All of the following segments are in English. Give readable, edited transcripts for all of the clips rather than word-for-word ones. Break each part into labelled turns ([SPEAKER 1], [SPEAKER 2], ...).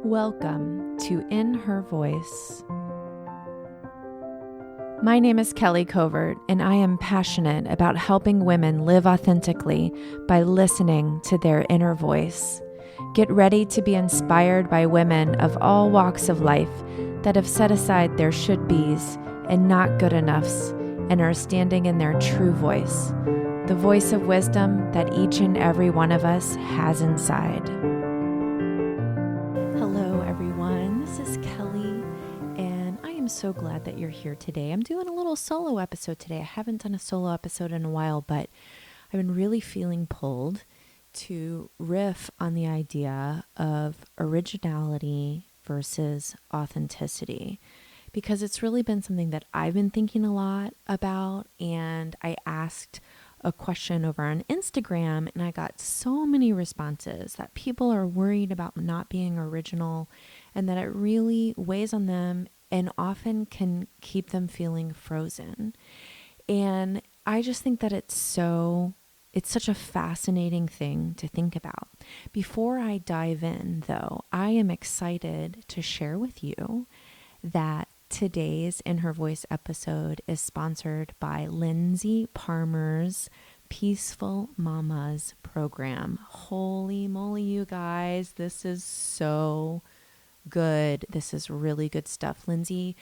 [SPEAKER 1] Welcome to In Her Voice. My name is Kelly Covert, and I am passionate about helping women live authentically by listening to their inner voice. Get ready to be inspired by women of all walks of life that have set aside their should-bes and not good enoughs and are standing in their true voice, the voice of wisdom that each and every one of us has inside. Hello, everyone. This is Kelly, and I am so glad that you're here today. I'm doing a little solo episode today. I haven't done a solo episode in a while, but I've been really feeling pulled to riff on the idea of originality versus authenticity, because it's really been something that I've been thinking a lot about. And I asked a question over on Instagram, and I got so many responses that people are worried about not being original and that it really weighs on them and often can keep them feeling frozen. And I just think that it's such a fascinating thing to think about. Before I dive in, though, I am excited to share with you that today's In Her Voice episode is sponsored by Lindsay Parmer's Peaceful Mamas program. Holy moly, you guys, this is so good. This is really good stuff. Lindsay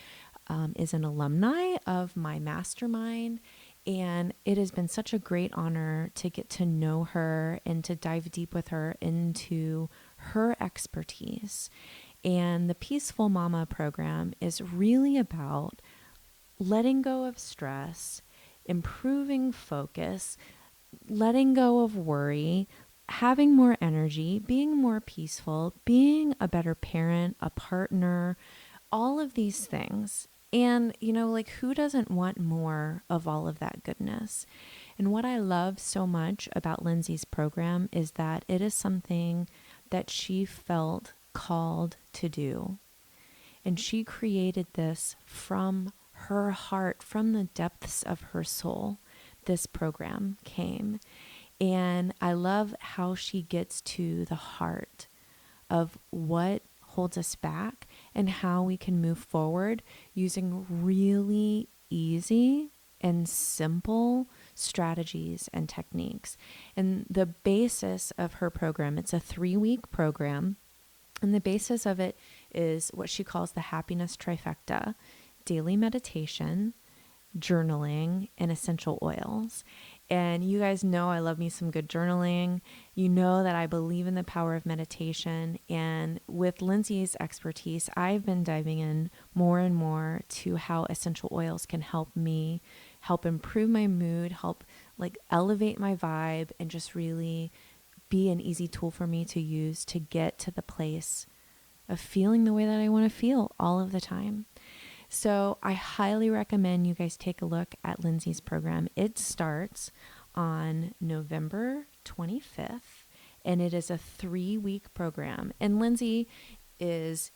[SPEAKER 1] is an alumni of my mastermind, and it has been such a great honor to get to know her and to dive deep with her into her expertise. And the Peaceful Mama program is really about letting go of stress, improving focus, letting go of worry, having more energy, being more peaceful, being a better parent, a partner, all of these things. And, who doesn't want more of all of that goodness? And what I love so much about Lindsay's program is that it is something that she felt called to do. And she created this from her heart, from the depths of her soul. This program came. And I love how she gets to the heart of what holds us back and how we can move forward using really easy and simple strategies and techniques. And the basis of her program, it's a 3-week program. And the basis of it is what she calls the happiness trifecta: daily meditation, journaling, and essential oils. And you guys know I love me some good journaling. You know that I believe in the power of meditation. And with Lindsay's expertise, I've been diving in more and more to how essential oils can help me, help improve my mood, help elevate my vibe, and just really be an easy tool for me to use to get to the place of feeling the way that I want to feel all of the time. So I highly recommend you guys take a look at Lindsay's program. It starts on November 25th, and it is a 3-week program. And Lindsay is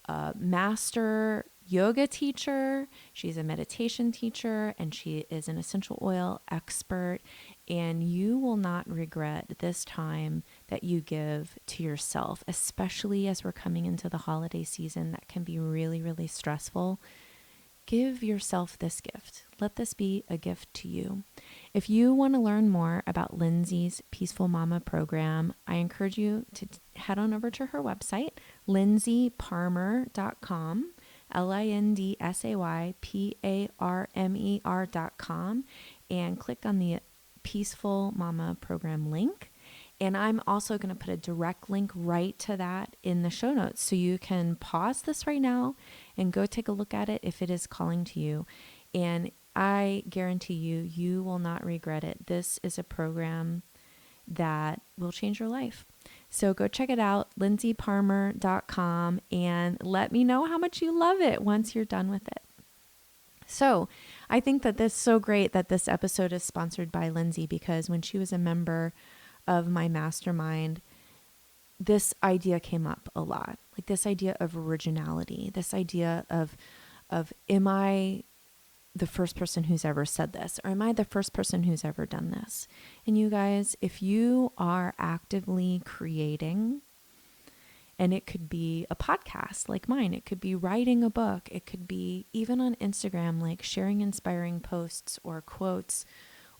[SPEAKER 1] a master yoga teacher, she's a meditation teacher, and she is an essential oil expert. And you will not regret this time that you give to yourself, especially as we're coming into the holiday season that can be really, really stressful. Give yourself this gift. Let this be a gift to you. If you want to learn more about Lindsay's Peaceful Mama program, I encourage you to head on over to her website, lindsayparmer.com, lindsayparmer.com, and click on the Peaceful Mama program link. And I'm also going to put a direct link right to that in the show notes. So you can pause this right now and go take a look at it if it is calling to you. And I guarantee you, you will not regret it. This is a program that will change your life. So go check it out, lindsayparmer.com, and let me know how much you love it once you're done with it. So I think that this is so great that this episode is sponsored by Lindsay, because when she was a member of my mastermind, this idea came up a lot. This idea of originality, this idea of am I the first person who's ever said this, or am I the first person who's ever done this? And you guys, if you are actively creating And it could be a podcast like mine. It could be writing a book. It could be even on Instagram, like sharing inspiring posts or quotes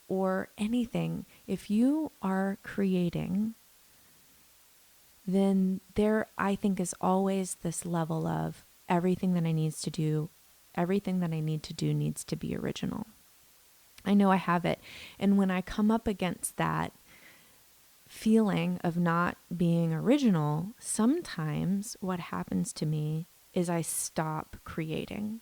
[SPEAKER 1] or anything. If you are creating, then there, I think, is always this level of everything that I need to do needs to be original. I know I have it. And when I come up against that feeling of not being original, sometimes what happens to me is I stop creating.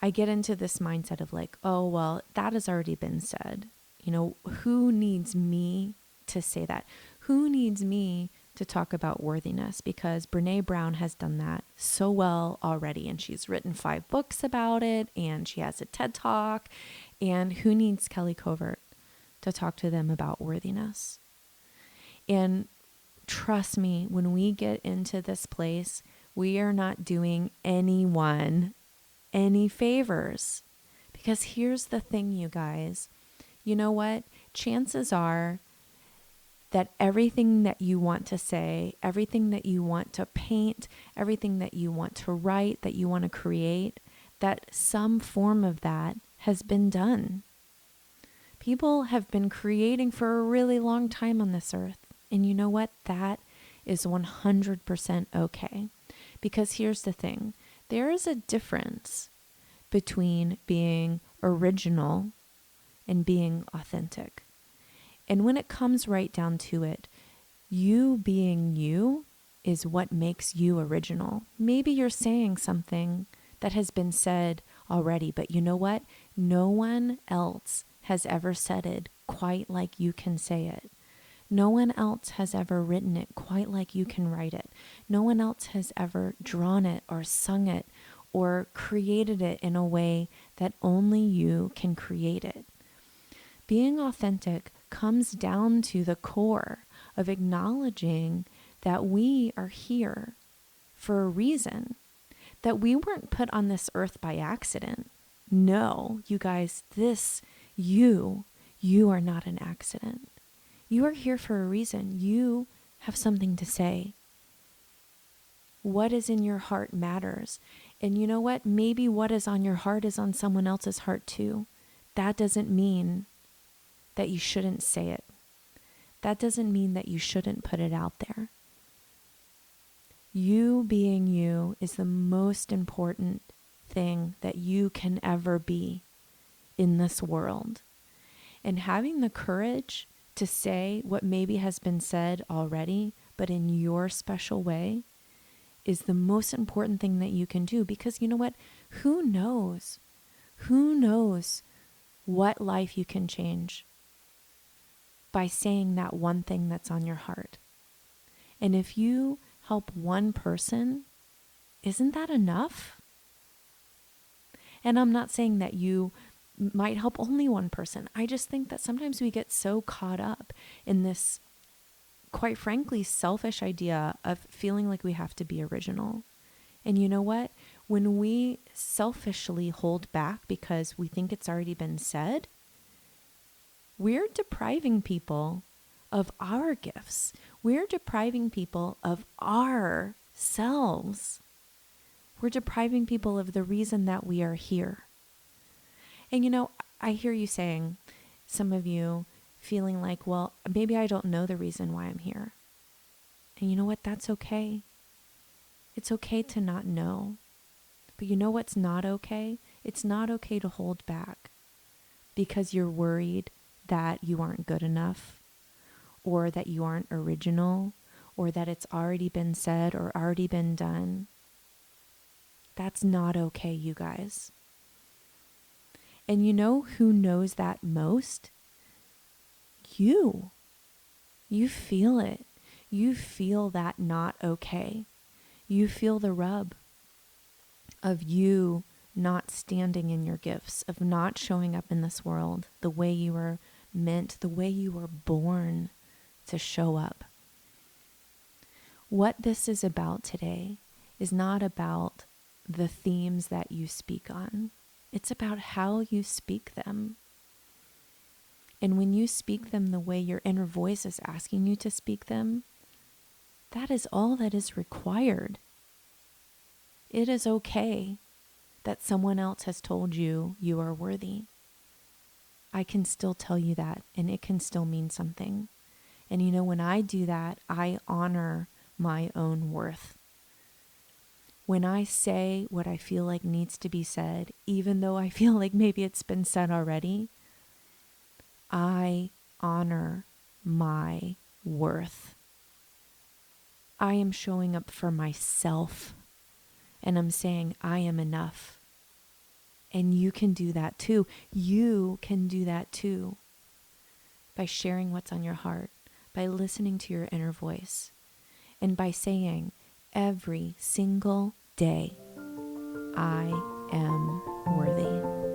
[SPEAKER 1] I get into this mindset of like, oh, well, that has already been said. Who needs me to say that? Who needs me to talk about worthiness? Because Brene Brown has done that so well already, and she's written 5 books about it, and she has a TED Talk. And who needs Kelly Covert to talk to them about worthiness? And trust me, when we get into this place, we are not doing anyone any favors. Because here's the thing, you guys. You know what? Chances are that everything that you want to say, everything that you want to paint, everything that you want to write, that you want to create, that some form of that has been done. People have been creating for a really long time on this earth. And you know what? That is 100% okay. Because here's the thing. There is a difference between being original and being authentic. And when it comes right down to it, you being you is what makes you original. Maybe you're saying something that has been said already, but you know what? No one else has ever said it quite like you can say it. No one else has ever written it quite like you can write it. No one else has ever drawn it or sung it or created it in a way that only you can create it. Being authentic comes down to the core of acknowledging that we are here for a reason, that we weren't put on this earth by accident. No, you guys, you are not an accident. You are here for a reason. You have something to say. What is in your heart matters. And you know what? Maybe what is on your heart is on someone else's heart too. That doesn't mean that you shouldn't say it. That doesn't mean that you shouldn't put it out there. You being you is the most important thing that you can ever be in this world. And having the courage to say what maybe has been said already, but in your special way, is the most important thing that you can do. Because you know what? Who knows? Who knows what life you can change by saying that one thing that's on your heart? And if you help one person, isn't that enough? And I'm not saying that you might help only one person. I just think that sometimes we get so caught up in this, quite frankly, selfish idea of feeling like we have to be original. And you know what? When we selfishly hold back because we think it's already been said, we're depriving people of our gifts. We're depriving people of ourselves. We're depriving people of the reason that we are here. And you know, I hear you saying, some of you feeling like, well, maybe I don't know the reason why I'm here. And you know what? That's okay. It's okay to not know. But you know what's not okay? It's not okay to hold back because you're worried that you aren't good enough, or that you aren't original, or that it's already been said or already been done. That's not okay, you guys. And you know who knows that most? You. You feel it. You feel that not okay. You feel the rub of you not standing in your gifts, of not showing up in this world the way you were meant, the way you were born to show up. What this is about today is not about the themes that you speak on. It's about how you speak them. And when you speak them the way your inner voice is asking you to speak them, That is all that is required. It is okay that someone else has told you you are worthy. I can still tell you that, and it can still mean something. And when I do that, I honor my own worth. When I say what I feel like needs to be said, even though I feel like maybe it's been said already, I honor my worth. I am showing up for myself, and I'm saying I am enough. And you can do that too. You can do that too. By sharing what's on your heart, by listening to your inner voice, and by saying every single day, I am worthy.